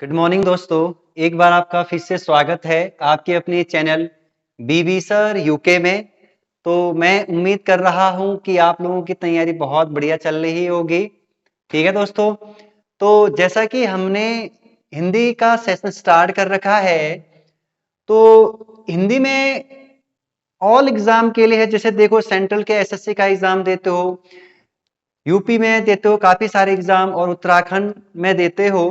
Good morning दोस्तों। एक बार आपका फिर से स्वागत है आपके अपने चैनल बीबी सर यूके में। तो मैं उम्मीद कर रहा हूं कि आप लोगों की तैयारी बहुत बढ़िया चल रही होगी। ठीक है दोस्तों, तो जैसा कि हमने हिंदी का सेशन स्टार्ट कर रखा है, तो हिंदी में ऑल एग्जाम के लिए है। जैसे देखो, सेंट्रल के एसएससी का एग्जाम देते हो, यूपी में देते हो काफी सारे एग्जाम, और उत्तराखंड में देते हो।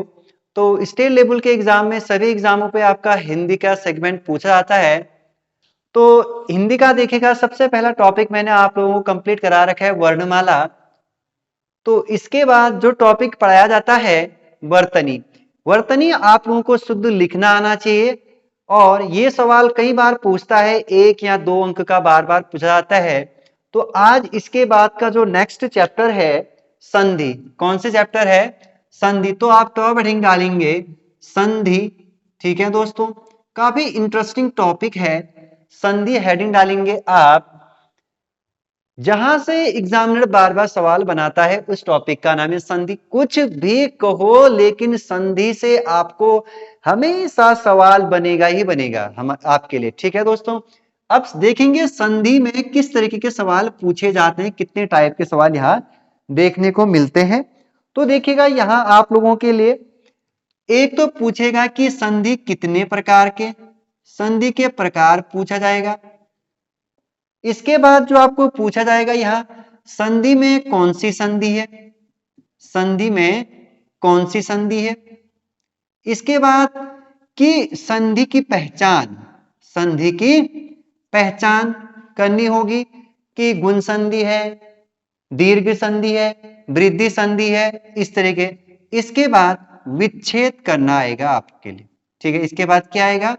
तो स्टेट लेवल के एग्जाम में सभी एग्जामों पे आपका हिंदी का सेगमेंट पूछा जाता है। तो हिंदी का देखिएगा, सबसे पहला टॉपिक मैंने आप लोगों को कंप्लीट करा रखा है वर्णमाला। तो इसके बाद जो टॉपिक पढ़ाया जाता है वर्तनी। वर्तनी आप लोगों को शुद्ध लिखना आना चाहिए, और ये सवाल कई बार पूछता है, 1 या 2 अंक का बार बार पूछा जाता है। तो आज इसके बाद का जो नेक्स्ट चैप्टर है संधि। कौन से चैप्टर है? संधि। तो आप टॉप हेडिंग डालेंगे संधि। ठीक है दोस्तों, काफी इंटरेस्टिंग टॉपिक है संधि, हेडिंग डालेंगे आप। जहां से एग्जामिनर बार बार सवाल बनाता है उस टॉपिक का नाम है संधि। कुछ भी कहो, लेकिन संधि से आपको हमेशा सवाल बनेगा ही बनेगा हम आपके लिए। ठीक है दोस्तों, अब देखेंगे संधि में किस तरीके के सवाल पूछे जाते हैं, कितने टाइप के सवाल यहाँ देखने को मिलते हैं। तो देखिएगा, यहाँ आप लोगों के लिए एक तो पूछेगा कि संधि कितने प्रकार के, संधि के प्रकार पूछा जाएगा। इसके बाद जो आपको पूछा जाएगा, यहां संधि में कौन सी संधि है, संधि में कौन सी संधि है। इसके बाद कि संधि की पहचान, संधि की पहचान करनी होगी कि गुण संधि है, दीर्घ संधि है, वृद्धि संधि है, इस तरह के। इसके बाद विच्छेद करना आएगा आपके लिए। ठीक है, इसके बाद क्या आएगा?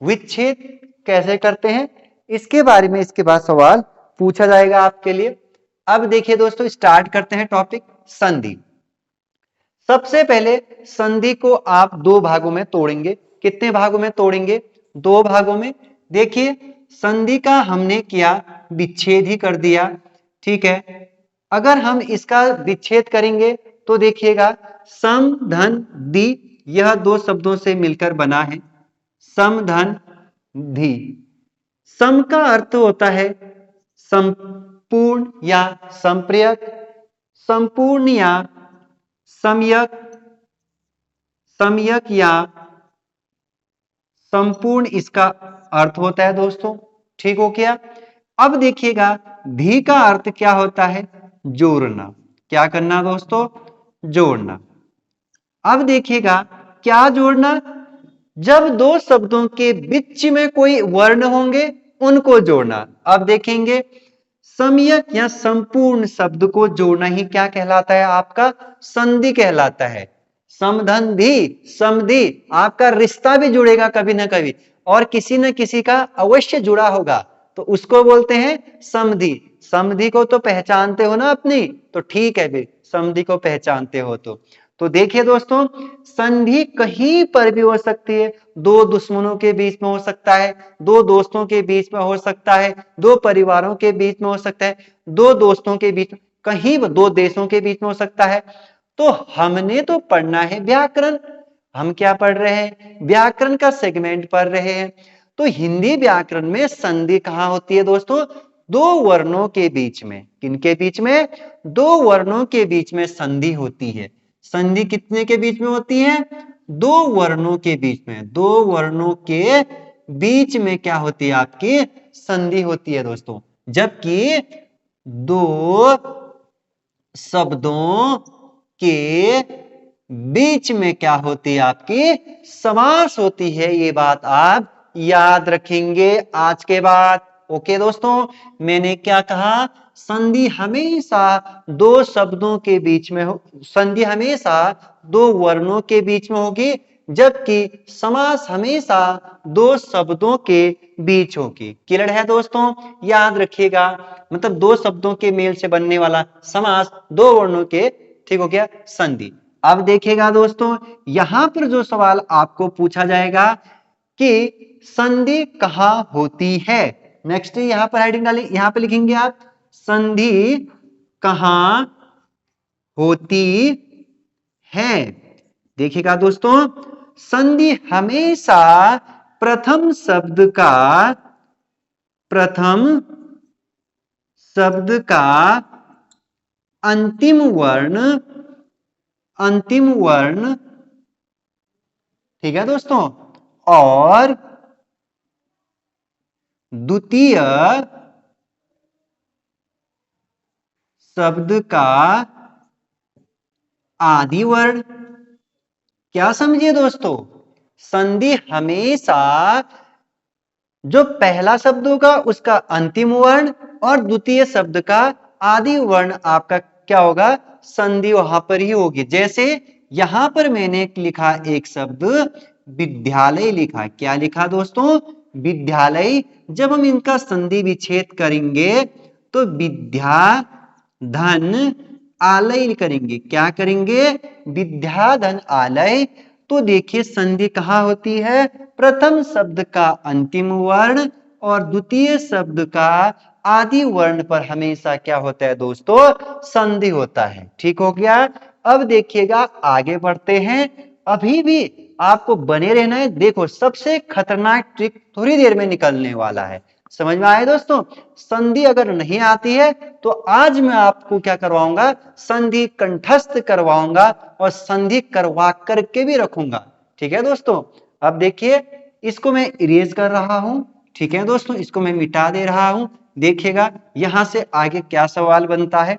विच्छेद कैसे करते हैं, इसके बारे में इसके बाद सवाल पूछा जाएगा आपके लिए। अब देखिए दोस्तों, स्टार्ट करते हैं टॉपिक संधि। सबसे पहले संधि को आप 2 भागों में तोड़ेंगे। कितने भागों में तोड़ेंगे? 2 भागों में। देखिए, संधि का हमने किया विच्छेद ही कर दिया। ठीक है, अगर हम इसका विच्छेद करेंगे तो देखिएगा, सम धन धी, यह 2 शब्दों से मिलकर बना है सम धन धी। सम का अर्थ होता है संपूर्ण या संप्रेयक, संपूर्ण या सम्यक, सम्यक या संपूर्ण इसका अर्थ होता है दोस्तों। ठीक हो गया। अब देखिएगा, धी का अर्थ क्या होता है? जोड़ना। क्या करना दोस्तों? जोड़ना। अब देखिएगा, क्या जोड़ना? जब 2 शब्दों के बीच में कोई वर्ण होंगे उनको जोड़ना। अब देखेंगे, सम्यक या संपूर्ण शब्द को जोड़ना ही क्या कहलाता है? आपका संधि कहलाता है। समधि, समधि, आपका रिश्ता भी जुड़ेगा कभी ना कभी, और किसी न किसी का अवश्य जुड़ा होगा, तो उसको बोलते हैं समधि। समधि को तो पहचानते हो ना अपनी, तो ठीक है भी, समधि को पहचानते हो तो देखिए दोस्तों, संधि कहीं पर भी हो सकती है। 2 दुश्मनों के बीच में हो सकता है, 2 दोस्तों के बीच में हो सकता है, 2 परिवारों के बीच में हो सकता है, 2 दोस्तों के बीच, कहीं 2 देशों के बीच में हो सकता है। तो हमने तो पढ़ना है व्याकरण। हम क्या पढ़ रहे हैं? व्याकरण का सेगमेंट पढ़ रहे हैं। तो हिंदी व्याकरण में संधि कहां होती है दोस्तों? 2 वर्णों के बीच में। किनके बीच में? 2 वर्णों के बीच में संधि होती है। संधि कितने के बीच में होती है? 2 वर्णों के बीच में। 2 वर्णों के बीच में क्या होती है? आपकी संधि होती है दोस्तों। जबकि 2 शब्दों के बीच में क्या होती है? आपकी समास होती है। ये बात आप याद रखेंगे आज के बाद। ओके दोस्तों, मैंने क्या कहा? संधि हमेशा 2 शब्दों के बीच में हो, संधि हमेशा 2 वर्णों के बीच में होगी, जबकि समास हमेशा 2 शब्दों के बीच होगी। क्लियर है दोस्तों? याद रखिएगा, मतलब 2 शब्दों के मेल से बनने वाला समास 2 वर्णों के, ठीक हो गया, संधि। अब देखिएगा दोस्तों, यहां पर जो सवाल आपको पूछा जाएगा कि संधि कहां होती है। नेक्स्ट यहां पर हेडिंग डालें, यहां पर लिखेंगे आप संधि कहां होती है। देखिएगा दोस्तों, संधि हमेशा प्रथम शब्द का अंतिम वर्ण, ठीक है दोस्तों, और द्वितीय शब्द का आदि वर्ण। क्या समझिए दोस्तों, संधि हमेशा जो पहला शब्द होगा उसका अंतिम वर्ण और द्वितीय शब्द का आदि वर्ण आपका क्या होगा, संधि वहां पर ही होगी। जैसे यहां पर मैंने लिखा एक शब्द विद्यालय लिखा। क्या लिखा दोस्तों, विद्यालय। जब हम इनका संधि विच्छेद करेंगे तो विद्या धन आलय करेंगे। क्या करेंगे, विद्या धन आलय। तो देखिए संधि कहां होती है, प्रथम शब्द का अंतिम वर्ण और द्वितीय शब्द का आदि वर्ण पर हमेशा क्या होता है दोस्तों, संधि होता है। ठीक हो गया। अब देखिएगा आगे बढ़ते हैं, अभी भी आपको बने रहना है। देखो सबसे खतरनाक ट्रिक थोड़ी देर में निकलने वाला है, समझ में आए दोस्तों। संधि अगर नहीं आती है तो आज मैं आपको क्या करवाऊंगा, संधि कंठस्थ करवाऊंगा और संधि करवा करके भी रखूंगा। ठीक है दोस्तों। अब देखिए इसको मैं इरेज कर रहा हूं। ठीक है दोस्तों, इसको मैं मिटा दे रहा हूं। देखिएगा यहां से आगे क्या सवाल बनता है।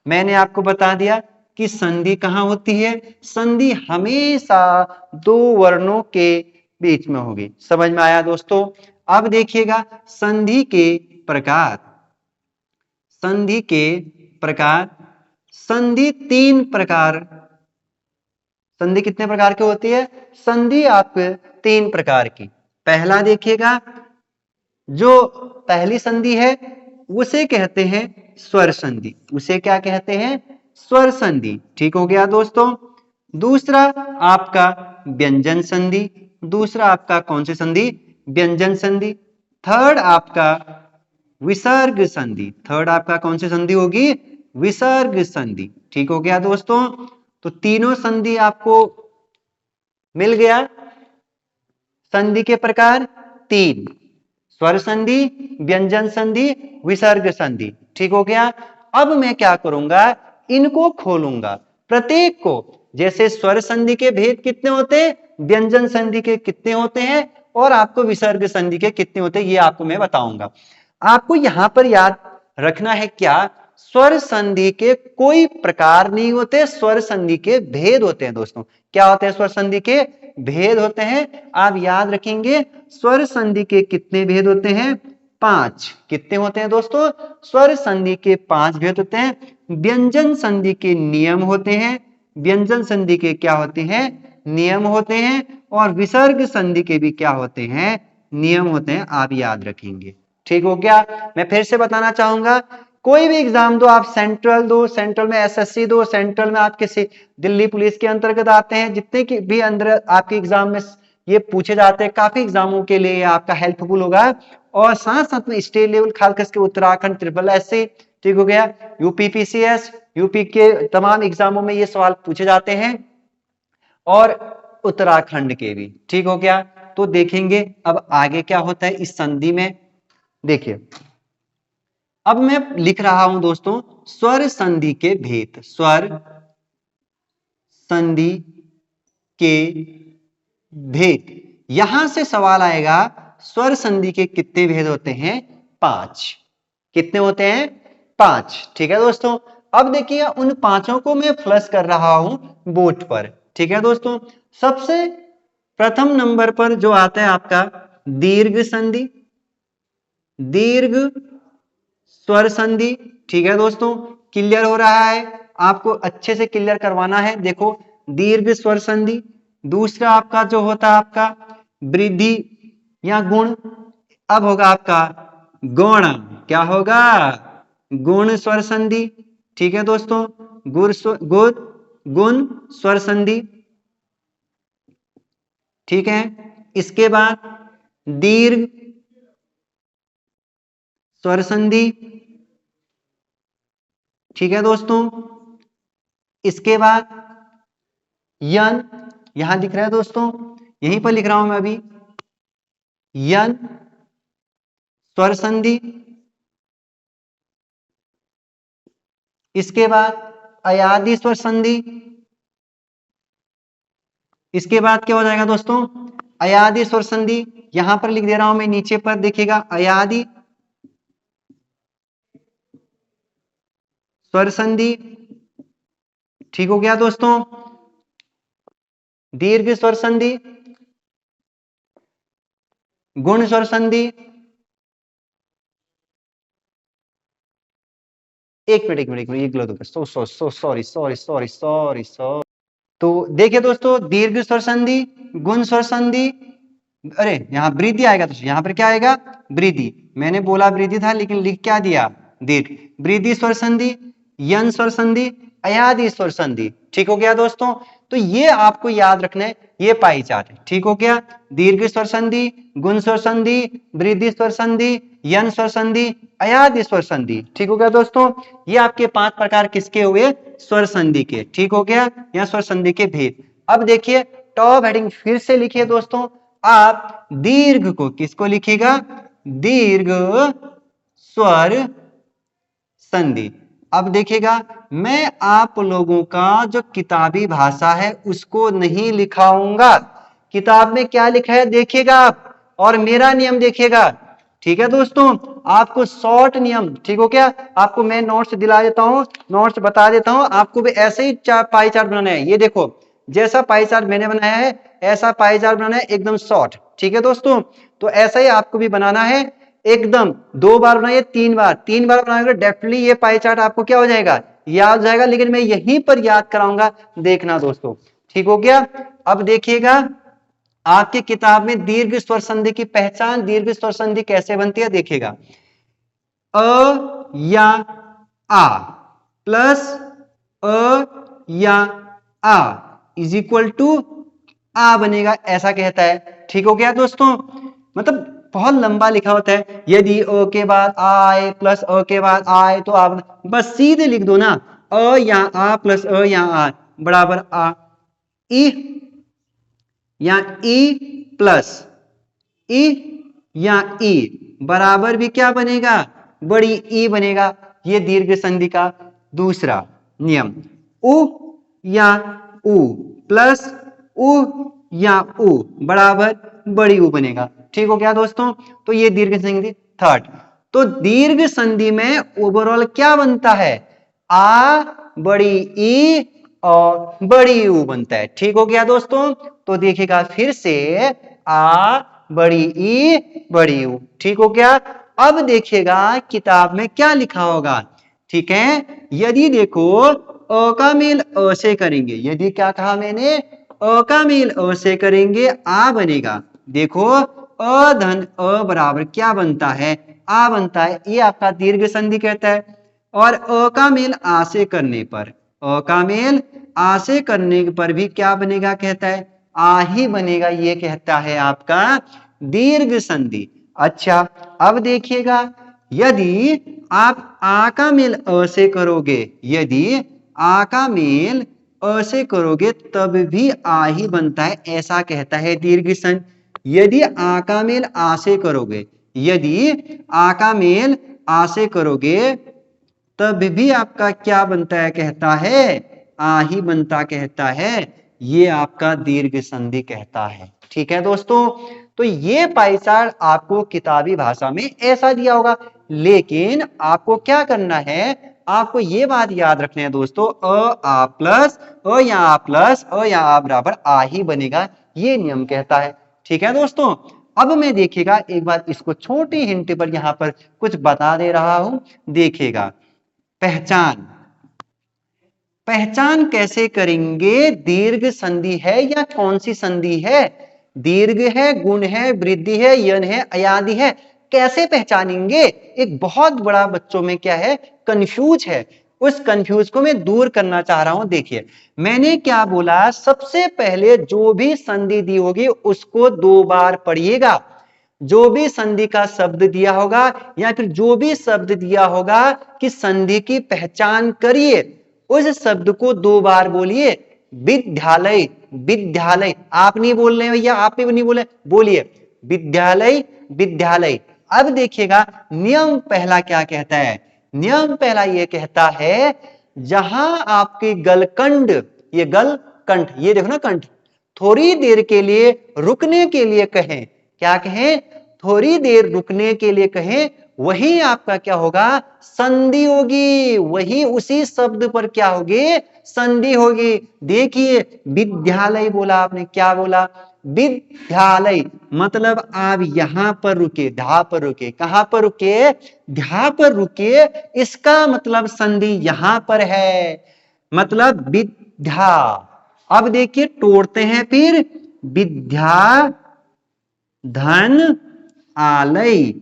मैंने आपको बता दिया कि संधि कहां होती है, संधि हमेशा दो वर्णों के बीच में होगी। समझ में आया दोस्तों। अब देखिएगा संधि के प्रकार। संधि के प्रकार, संधि तीन प्रकार, संधि कितने प्रकार की होती है, संधि आपके तीन प्रकार की। पहला देखिएगा, जो पहली संधि है उसे कहते हैं स्वर संधि। उसे क्या कहते हैं, स्वर संधि। ठीक हो गया दोस्तों। दूसरा आपका व्यंजन संधि। दूसरा आपका कौन सी संधि, व्यंजन संधि। थर्ड आपका विसर्ग संधि। थर्ड आपका कौन सी संधि होगी, विसर्ग संधि। ठीक हो गया दोस्तों। तो तीनों संधि आपको मिल गया। संधि के प्रकार तीन, स्वर संधि, व्यंजन संधि, विसर्ग संधि। ठीक हो गया। अब मैं क्या करूंगा, इनको खोलूंगा प्रत्येक को। जैसे स्वर संधि के भेद कितने होते हैं, व्यंजन संधि के कितने होते हैं और आपको विसर्ग संधि के कितने होते हैं, ये आपको मैं बताऊंगा। आपको यहां पर याद रखना है क्या, स्वर संधि के कोई प्रकार नहीं होते, स्वर संधि के भेद होते हैं दोस्तों। क्या होते हैं, स्वर संधि के भेद होते हैं। आप याद रखेंगे स्वर संधि के कितने भेद होते हैं, पांच। कितने होते हैं दोस्तों, स्वर संधि के पांच भेद होते हैं। व्यंजन संधि के नियम होते हैं, व्यंजन संधि के क्या होते हैं, नियम होते हैं। और विसर्ग संधि के भी क्या होते हैं, नियम होते हैं। आप याद रखेंगे। ठीक हो गया। मैं फिर से बताना चाहूंगा, कोई भी एग्जाम दो आप, सेंट्रल दो, सेंट्रल में एसएससी दो, सेंट्रल में आप किसी दिल्ली पुलिस के अंतर्गत आते हैं, जितने की भी अंदर आपके एग्जाम में ये पूछे जाते हैं, काफी एग्जामों के लिए आपका हेल्पफुल होगा। और साथ साथ में स्टेट लेवल खासकर के उत्तराखंड ट्रिपल एससी, ठीक हो गया, यूपी पीसीएस, यूपी के तमाम एग्जामों में ये सवाल पूछे जाते हैं और उत्तराखंड के भी। ठीक हो गया। तो देखेंगे अब आगे क्या होता है इस संधि में। देखिए अब मैं लिख रहा हूं दोस्तों स्वर संधि के भेद। स्वर संधि के भेद, यहां से सवाल आएगा स्वर संधि के कितने भेद होते हैं, पांच। कितने होते हैं, पांच। ठीक है दोस्तों। अब देखिए उन पांचों को मैं फ्लश कर रहा हूं बोर्ड पर। ठीक है दोस्तों। सबसे प्रथम नंबर पर जो आता है आपका दीर्घ संधि, दीर्घ स्वर संधि। ठीक है दोस्तों, क्लियर हो रहा है, आपको अच्छे से क्लियर करवाना है। देखो दीर्घ स्वर संधि। दूसरा आपका जो होता है आपका वृद्धि या गुण, अब होगा आपका गुण। क्या होगा, गुण स्वर संधि। ठीक है दोस्तों, गुण स्वर संधि। ठीक है। इसके बाद दीर्घ स्वर संधि। ठीक है दोस्तों। इसके बाद यन, यहां दिख रहा है दोस्तों, यहीं पर लिख रहा हूं मैं अभी, यन स्वर संधि, इसके बाद अयादि स्वर संधि, इसके बाद क्या हो जाएगा दोस्तों, अयादि स्वर संधि, यहां पर लिख दे रहा हूं मैं नीचे पर, देखिएगा अयादि स्वर संधि, ठीक हो गया दोस्तों। दीर्घ स्वर संधि, गुण स्वर संधि, एक मिनट ये गलत हो गया, सॉरी। तो देखिए दोस्तों, दीर्घ स्वर संधि, गुण स्वर संधि, अरे यहां वृद्धि आएगा, तो यहां पर क्या आएगा, वृद्धि, मैंने बोला वृद्धि था लेकिन लिख क्या दिया, दीर्घ, वृद्धि स्वर संधि, यन स्वर संधि, अयादि स्वर संधि, ठीक हो गया दोस्तों। तो ये आपको याद रखना है, ये पाई चार्ट है, ठीक हो गया। दीर्घ स्वर संधि, गुण स्वर संधि, वृद्धि स्वर संधि, यन स्वर संधि, अयादि स्वर संधि, ठीक हो गया दोस्तों। ये आपके 5 प्रकार किसके हुए, स्वर संधि के, ठीक हो गया, या स्वर संधि के भेद। अब देखिए टॉप हेडिंग फिर से लिखिए दोस्तों, आप दीर्घ को किसको लिखिएगा, दीर्घ स्वर संधि। अब देखिएगा, मैं आप लोगों का जो किताबी भाषा है उसको नहीं लिखाऊंगा, किताब में क्या लिखा है देखिएगा आप, और मेरा नियम देखिएगा, ठीक है दोस्तों। आपको शॉर्ट नियम, ठीक हो क्या, आपको मैं नोट्स दिला देता हूं, नोट्स बता देता हूं, आपको भी ऐसे ही पाई चार्ट बनाना है। ये देखो, जैसा पाई चार्ट मैंने बनाया है ऐसा पाई चार्ट बनाना है, एकदम शॉर्ट, ठीक है दोस्तों। तो ऐसा ही आपको भी बनाना है, एकदम 2 बार बनाइए, 3 बार, 3 बार बनाएंगे डेफिनेटली ये पाई चार्ट आपको क्या हो जाएगा, याद हो जाएगा। लेकिन मैं यहीं पर याद कराऊंगा, देखना दोस्तों, ठीक हो गया। अब देखिएगा, आपकी किताब में दीर्घ स्वर संधि की पहचान, दीर्घ स्वर संधि कैसे बनती है देखिएगा, अ या आ प्लस अ या आ इज इक्वल टू आ बनेगा, ऐसा कहता है, ठीक हो गया दोस्तों। मतलब बहुत लंबा लिखा होता है, यदि अ के बाद आ आए प्लस अ के बाद आ आए तो आप बस सीधे लिख दो ना, अ या आ प्लस अ या आ बराबर आ, ई या ई प्लस ई या ई बराबर भी क्या बनेगा, बड़ी ई बनेगा। ये दीर्घ संधि का दूसरा नियम, उ या उ प्लस उ या उ बराबर बड़ी उ बनेगा, ठीक हो गया दोस्तों। तो ये दीर्घ संधि थर्ड। तो दीर्घ संधि में ओवरऑल क्या बनता है, आ बड़ी ई और बड़ी यू बनता है, ठीक हो गया दोस्तों। तो देखिएगा फिर से, आ बड़ी ई बड़ी यू, ठीक हो गया। अब देखिएगा किताब में क्या लिखा होगा, ठीक है। यदि देखो अ का मेल अ से करेंगे, यदि क्या कहा मैंने, अ का मेल अ से करेंगे आ बनेगा, देखो अ धन अ बराबर क्या बनता है, आ बनता है, ये आपका दीर्घ संधि कहता है। और अ का मेल आ से करने पर, अ का मेल आ से करने पर भी क्या बनेगा कहता है, आ ही बनेगा, ये कहता है आपका दीर्घ संधि। अच्छा अब देखिएगा, यदि आप आ का मेल अ से करोगे, यदि आ का मेल अ से करोगे तब भी आ ही बनता है, ऐसा कहता है दीर्घ संधि। यदि आ का मेल आ से करोगे, यदि आ का मेल आ से करोगे तब भी आपका क्या बनता है कहता है, आ ही बनता कहता है, ये आपका दीर्घ संधि कहता है, ठीक है दोस्तों। तो ये पाई चार्ट आपको किताबी भाषा में ऐसा दिया होगा, लेकिन आपको क्या करना है, आपको ये बात याद रखनी है दोस्तों, अ आ प्लस अ या आ प्लस अ या आ बराबर आ ही बनेगा, ये नियम कहता है, ठीक है दोस्तों। अब मैं देखिएगा एक बार इसको छोटी हिंट पर यहां पर कुछ बता दे रहा हूं, देखिएगा पहचान, पहचान कैसे करेंगे, दीर्घ संधि है या कौन सी संधि है, दीर्घ है, गुण है, वृद्धि है, यन है, अयादि है, कैसे पहचानेंगे। एक बहुत बड़ा बच्चों में क्या है, कंफ्यूज है, उस कंफ्यूज को मैं दूर करना चाह रहा हूं। देखिए मैंने क्या बोला, सबसे पहले जो भी संधि दी होगी उसको 2 बार पढ़िएगा, जो भी संधि का शब्द दिया होगा या फिर जो भी शब्द दिया होगा कि संधि की पहचान करिए, उस शब्द को 2 बार बोलिए, विद्यालय, विद्यालय। आप नहीं बोल रहे भैया, आप भी नहीं बोले, बोलिए विद्यालय, विद्यालय। अब देखिएगा नियम पहला क्या कहता है। नियम पहला ये कहता है जहां आपके गलकंड, ये गलकंठ, ये देखो ना कंठ, थोड़ी देर के लिए रुकने के लिए कहें, क्या कहें, थोड़ी देर रुकने के लिए कहें, वही आपका क्या होगा, संधि होगी। वही उसी शब्द पर क्या होगी, संधि होगी। देखिए विद्यालय बोला आपने, क्या बोला, विद्यालय, मतलब आप यहां पर रुके, धा पर रुके, कहां पर रुके, धा पर रुके, इसका मतलब संधि यहां पर है, मतलब विद्या। अब देखिए तोड़ते हैं फिर, विद्या धन आलय,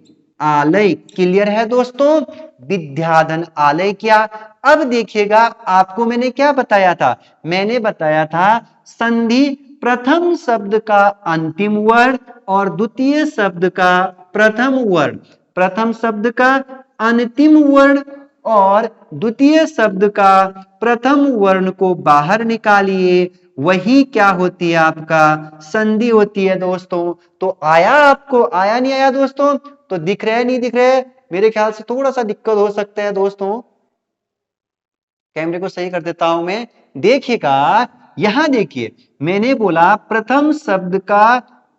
आलय, क्लियर है दोस्तों, विद्याधन आलय। क्या, अब देखिएगा आपको मैंने क्या बताया था, मैंने बताया था संधि प्रथम शब्द का अंतिम वर्ण और द्वितीय शब्द का प्रथम वर्ण, प्रथम शब्द का अंतिम वर्ण और द्वितीय शब्द का प्रथम वर्ण को बाहर निकालिए, वही क्या होती है, आपका संधि होती है दोस्तों। तो आया आपको, आया नहीं आया दोस्तों, तो दिख रहा है नहीं दिख रहा है, मेरे ख्याल से थोड़ा सा दिक्कत हो सकता है दोस्तों, कैमरे को सही कर देता हूं मैं। देखिएगा यहां देखिए, मैंने बोला प्रथम शब्द का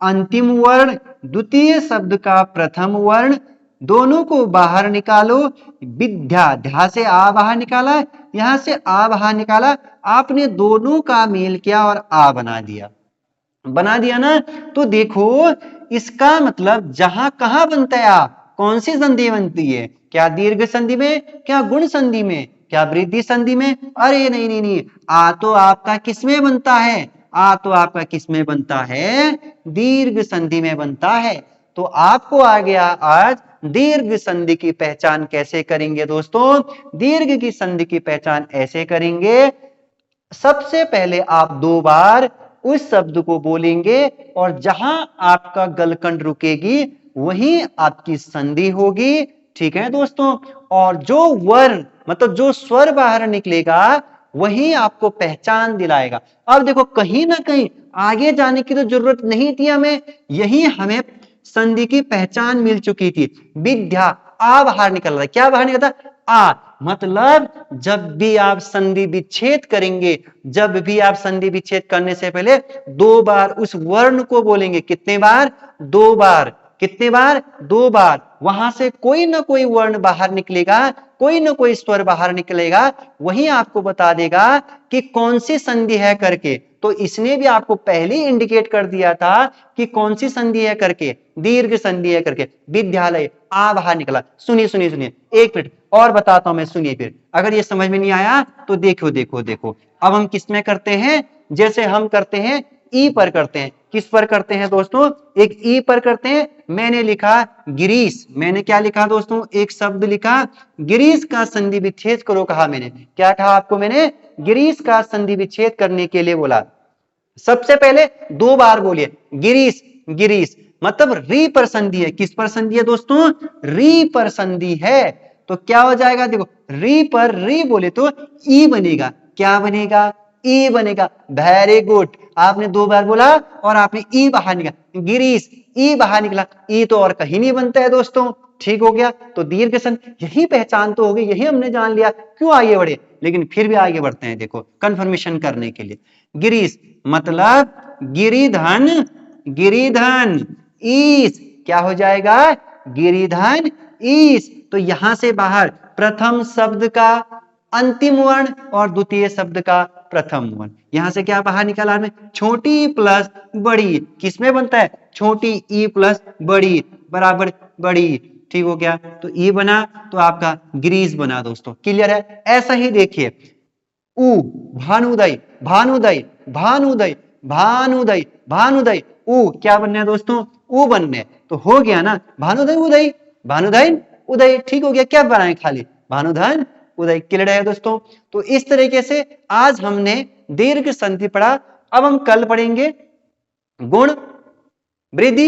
अंतिम वर्ण, द्वितीय शब्द का प्रथम वर्ण, दोनों को बाहर निकालो। विद्या, ध्या से आ बाहर निकाला, यहां से आ बाहर निकाला, आपने दोनों का मेल किया और आ बना दिया, बना दिया ना। तो देखो इसका मतलब जहां कहां बनता है आ, कौन सी संधि बनती है, क्या दीर्घ संधि में, क्या गुण संधि में, क्या वृद्धि संधि में, अरे नहीं नहीं नहीं, आ तो आपका किसमें बनता है, आ तो आपका किसमें बनता है, दीर्घ संधि में बनता है। तो आपको आ गया आज दीर्घ संधि की पहचान कैसे करेंगे दोस्तों। दीर्घ की संधि की पहचान ऐसे करेंगे, सबसे पहले आप दो बार उस शब्द को बोलेंगे और जहां आपका गलकंड रुकेगी वहीं आपकी संधि होगी, ठीक है दोस्तों। और जो वर्ण मतलब जो स्वर बाहर निकलेगा वही आपको पहचान दिलाएगा। अब देखो कहीं ना कहीं आगे जाने की तो जरूरत नहीं थी हमें, यही हमें संधि की पहचान मिल चुकी थी। विद्या, आ बाहर निकल रहा है, क्या बाहर निकलता, आ, मतलब जब भी आप संधि विच्छेद करेंगे, जब भी आप संधि विच्छेद करने से पहले दो बार उस वर्ण को बोलेंगे, कितने बार, दो बार, कितने बार, दो बार। वहां से कोई ना कोई वर्ण बाहर निकलेगा, कोई ना कोई स्वर बाहर निकलेगा, वही आपको बता देगा कि कौन सी संधि है करके। तो इसने भी आपको पहले ही इंडिकेट कर दिया था कि कौन सी संधि है करके, दीर्घ संधि है करके। विद्यालय, आ बाहर निकला। सुनिए सुनिए सुनिए, एक मिनट और बताता हूं मैं, सुनिए फिर, अगर ये समझ में नहीं आया तो देखो देखो देखो। अब हम किस में करते हैं, जैसे हम करते हैं ई पर करते हैं, किस पर करते हैं दोस्तों, एक ई पर करते हैं। मैंने लिखा गिरीश, मैंने क्या लिखा दोस्तों, एक शब्द लिखा गिरीश का संधि विच्छेद करो, कहा मैंने, क्या कहा आपको मैंने, गिरीश का संधि विच्छेद करने के लिए बोला। सबसे पहले दो बार बोलिए गिरीश, गिरीश, मतलब री पर संधि है, किस पर संधि है दोस्तों, री पर संधि है। तो क्या हो जाएगा, देखो री पर री बोले तो ई बनेगा, क्या बनेगा, ई बनेगा। वेरी गुड, आपने दो बार बोला और आपने ई बाहर निकाला, गिरीश, ई बाहर निकला, ई तो और कहीं नहीं बनता है दोस्तों, ठीक हो गया। तो दीर्घ संधि, यही पहचान तो होगी, यही हमने जान लिया, क्यों आगे बढ़े, लेकिन फिर भी आगे बढ़ते हैं, देखो कंफर्मेशन करने के लिए। गिरीश मतलब गिरिधन, गिरिधन, ईश, क्या हो जाएगा, गिरिधन ईश। तो यहां से बाहर प्रथम शब्द का अंतिम वर्ण और द्वितीय शब्द का प्रथम वर्ण, यहां से क्या बाहर निकाला हमें, छोटी प्लस बड़ी, किसमें बनता है, छोटी ई प्लस बड़ी बराबर बड़ी, ठीक हो गया। तो ई बना तो आपका गिरीश बना दोस्तों, क्लियर है। ऐसा ही देखिए उ, भानुदय, भानुदय, भानुदय, भानुदय, भानुदय, उ क्या बनना है दोस्तों, उ बनने, तो हो गया ना, भानुदय उदय, भानुदय उदय, ठीक हो गया। क्या बनाए खाली, भानुधन उदय, क्लियर है दोस्तों। तो इस तरीके से आज हमने दीर्घ संधि पढ़ा। अब हम कल पढ़ेंगे गुण, वृद्धि,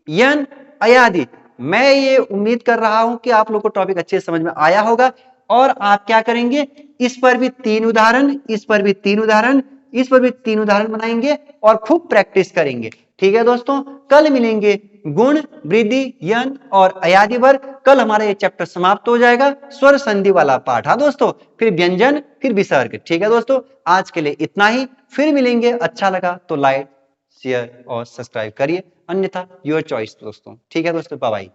यन, अयादि। मैं ये उम्मीद कर रहा हूं कि आप लोग को टॉपिक अच्छे से समझ में आया होगा। और आप क्या करेंगे, इस पर भी तीन उदाहरण, इस पर भी तीन उदाहरण, इस पर भी 3 उदाहरण बनाएंगे और खूब प्रैक्टिस करेंगे। ठीक है दोस्तों, कल मिलेंगे गुण, वृद्धि, यन और अयादि वर्ग। कल हमारा ये चैप्टर समाप्त हो जाएगा, स्वर संधि वाला पाठ। हाँ दोस्तों, फिर व्यंजन, फिर विसर्ग। ठीक है दोस्तों, आज के लिए इतना ही, फिर मिलेंगे। अच्छा लगा तो लाइक, शेयर और सब्सक्राइब करिए, अन्यथा योर चॉइस दोस्तों। ठीक है दोस्तों, बाय बाय।